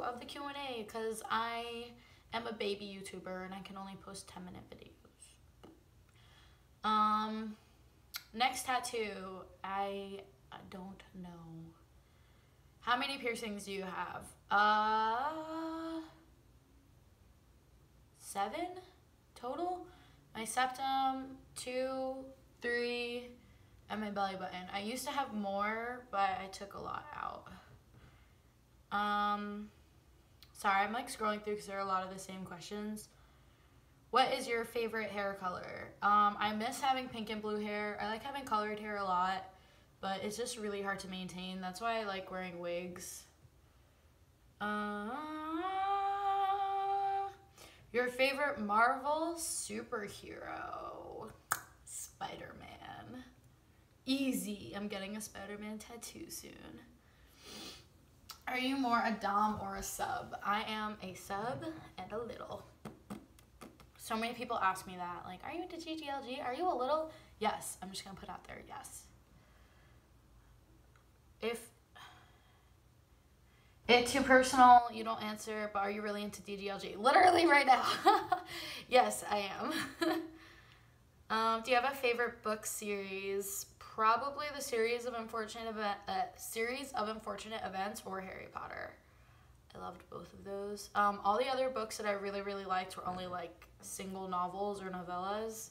of the Q&A because I am a baby YouTuber and I can only post 10-minute videos. Next tattoo, I don't know. How many piercings do you have? 7 total. My septum, 2, 3, and my belly button. I used to have more, but I took a lot out. Sorry, I'm like scrolling through because there are a lot of the same questions. What is your favorite hair color? I miss having pink and blue hair. I like having colored hair a lot, but it's just really hard to maintain. That's why I like wearing wigs. Your favorite Marvel superhero? Spider-Man. Easy. I'm getting a Spider-Man tattoo soon. Are you more a dom or a sub? I am a sub and a little. So many people ask me that. Like, are you into GGLG? Are you a little? Yes. I'm just going to put out there, yes. If it's too personal, you don't answer, but are you really into DGLG? Literally right now. Yes, I am. Do you have a favorite book series? Probably the series of unfortunate events or Harry Potter. I loved both of those. All the other books that I really, really liked were only like single novels or novellas.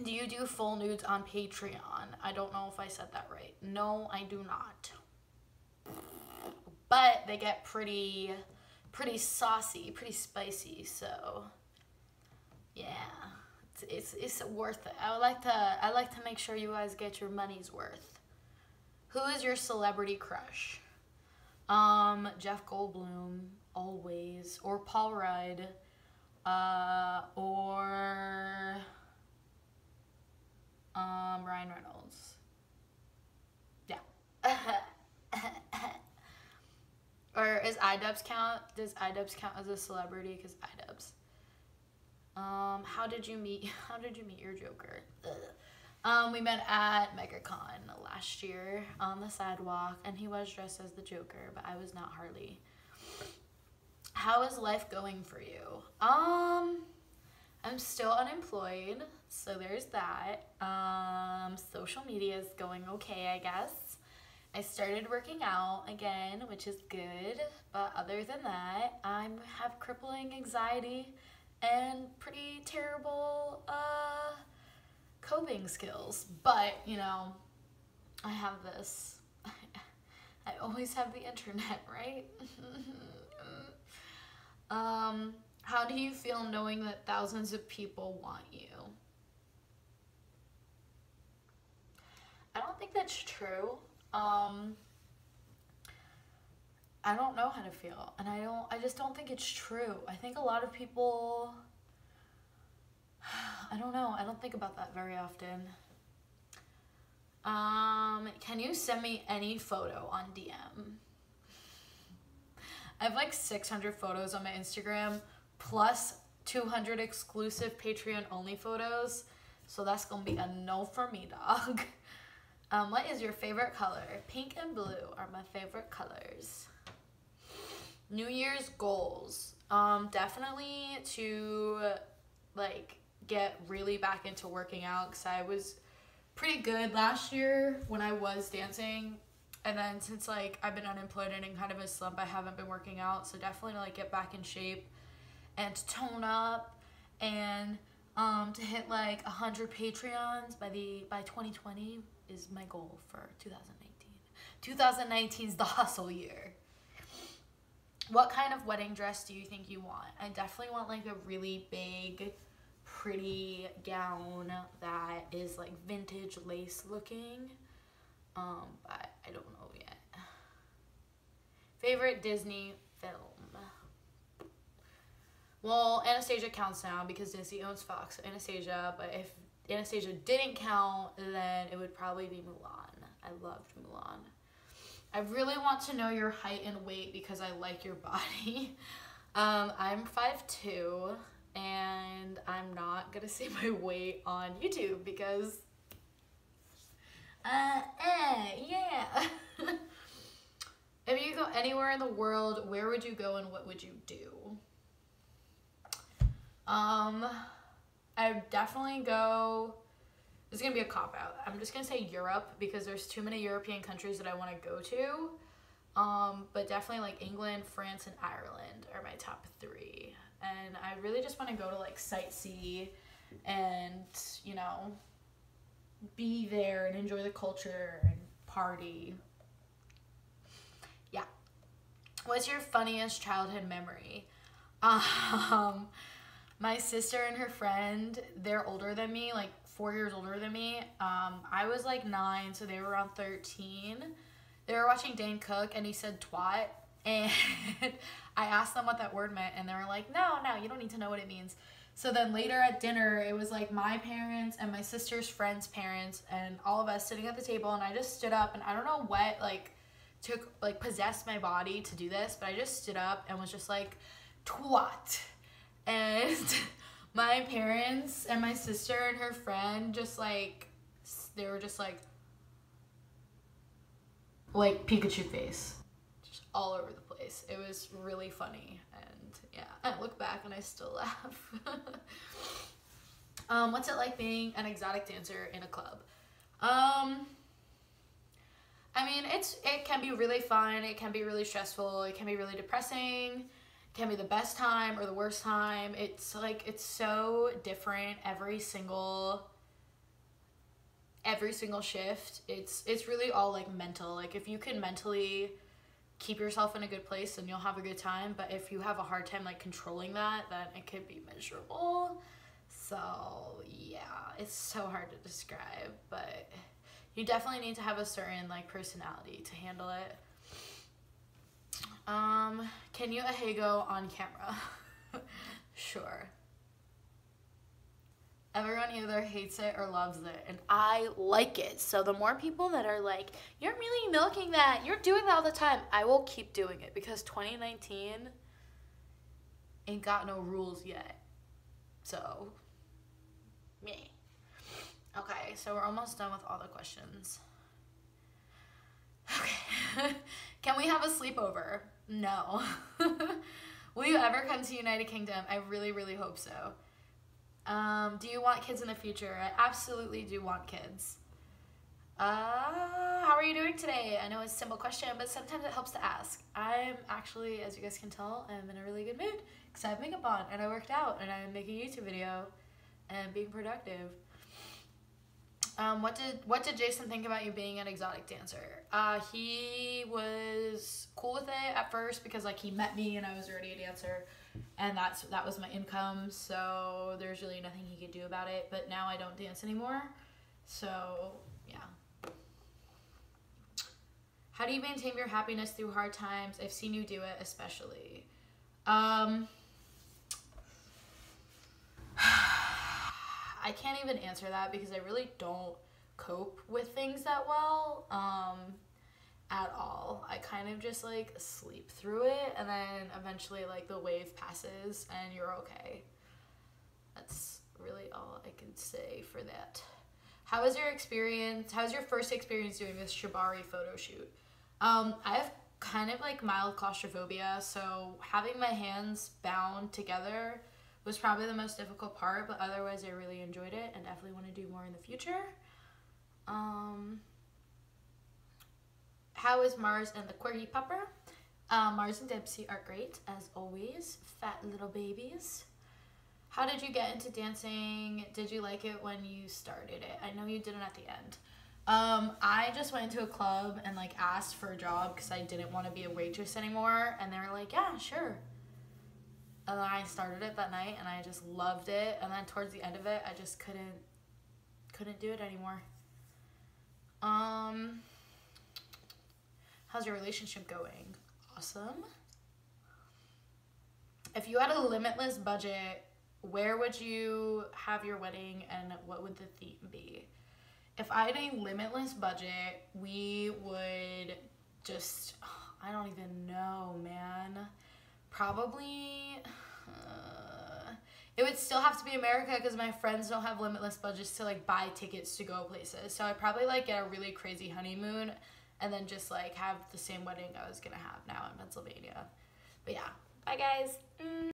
Do you do full nudes on Patreon? I don't know if I said that right. No, I do not. But they get pretty saucy, pretty spicy, so yeah. It's worth it. I like to make sure you guys get your money's worth. Who is your celebrity crush? Jeff Goldblum, always, or Paul Rudd, or Ryan Reynolds. Yeah. Or is iDubbbz count? Does iDubbbz count as a celebrity? Because iDubbbz. How did you meet your Joker? We met at MegaCon last year on the sidewalk, and he was dressed as the Joker, but I was not Harley. How is life going for you? I'm still unemployed, so there's that. Social media is going okay, I guess. I started working out again, which is good, but other than that, I have crippling anxiety and pretty terrible coping skills. But, you know, I have this. I always have the internet, right? How do you feel knowing that thousands of people want you? I don't think that's true. I don't know how to feel, and I just don't think it's true. I think a lot of people, I don't know, I don't think about that very often. Can you send me any photo on DM? I have like 600 photos on my Instagram, plus 200 exclusive Patreon only photos, so that's gonna be a no for me, dog. What is your favorite color? Pink and blue are my favorite colors. New Year's goals. Definitely to like get really back into working out, because I was pretty good last year when I was dancing, and then since like I've been unemployed and in kind of a slump, I haven't been working out. So definitely to like get back in shape and to tone up, and to hit like 100 Patreons by 2020 is my goal for 2019. 2019 is the hustle year. What kind of wedding dress do you think you want? I definitely want like a really big, pretty gown that is like vintage lace looking. But I don't know yet. Favorite Disney film? Well, Anastasia counts now because Disney owns Fox, so Anastasia, but if Anastasia didn't count, then it would probably be Mulan. I loved Mulan. I really want to know your height and weight because I like your body. I'm 5'2", and I'm not gonna say my weight on YouTube because, yeah. anywhere in the world, where would you go and what would you do? I'd definitely go, it's gonna be a cop-out. I'm just gonna say Europe because there's too many European countries that I want to go to. But definitely like England, France, and Ireland are my top 3. And I really just want to go to like sightsee and, you know, be there and enjoy the culture and party. Yeah. What's your funniest childhood memory? My sister and her friend, they're older than me, like 4 years older than me. I was like 9, so they were around 13. They were watching Dane Cook, and he said twat, and I asked them what that word meant, and they were like, no, you don't need to know what it means. So then later at dinner, it was like my parents and my sister's friend's parents and all of us sitting at the table, and I just stood up, and I don't know what, like, possessed my body to do this, but I just stood up and was just like, twat. And my parents and my sister and her friend just like, they were just like Pikachu face, just all over the place. It was really funny, and yeah, I look back and I still laugh. What's it like being an exotic dancer in a club? I mean, it can be really fun, it can be really stressful, it can be really depressing. Can be the best time or the worst time. It's like, it's so different every single shift. It's really all like mental. Like if you can mentally keep yourself in a good place, then you'll have a good time. But if you have a hard time like controlling that, then it could be miserable. So yeah, it's so hard to describe, but you definitely need to have a certain like personality to handle it. Can you ahego on camera? Sure. Everyone either hates it or loves it, and I like it. So the more people that are like, you're really milking that, you're doing that all the time, I will keep doing it because 2019 ain't got no rules yet. So, me. Okay, so we're almost done with all the questions. Okay. Can we have a sleepover? No. Will you ever come to United Kingdom? I really, really hope so. Do you want kids in the future? I absolutely do want kids. How are you doing today? I know it's a simple question, but sometimes it helps to ask. I'm actually, as you guys can tell, I'm in a really good mood because I have makeup on and I worked out and I'm making a YouTube video and being productive. What did Jason think about you being an exotic dancer? He was cool with it at first because like he met me and I was already a dancer, and that was my income, so there's really nothing he could do about it. But now I don't dance anymore, so yeah. How do you maintain your happiness through hard times? I've seen you do it, especially. I can't even answer that because I really don't cope with things that well at all. I kind of just like sleep through it, and then eventually like the wave passes and you're okay. That's really all I can say for that. How was your experience? How was your first experience doing this Shibari photo shoot? I have kind of like mild claustrophobia, so having my hands bound together was probably the most difficult part, but otherwise I really enjoyed it and definitely want to do more in the future. How is Mars and the Quirky Pupper? Mars and Dempsey are great, as always. Fat little babies. How did you get into dancing? Did you like it when you started it? I know you didn't at the end. I just went into a club and like asked for a job because I didn't want to be a waitress anymore, and they were like, yeah, sure. And then I started it that night and I just loved it, and then towards the end of it I just couldn't do it anymore. How's your relationship going? Awesome. If you had a limitless budget, where would you have your wedding and what would the theme be? If I had a limitless budget, we would just, I don't even know, man. Probably, it would still have to be America because my friends don't have limitless budgets to like buy tickets to go places. So I'd probably like get a really crazy honeymoon and then just like have the same wedding I was gonna have now in Pennsylvania. But yeah, Bye guys.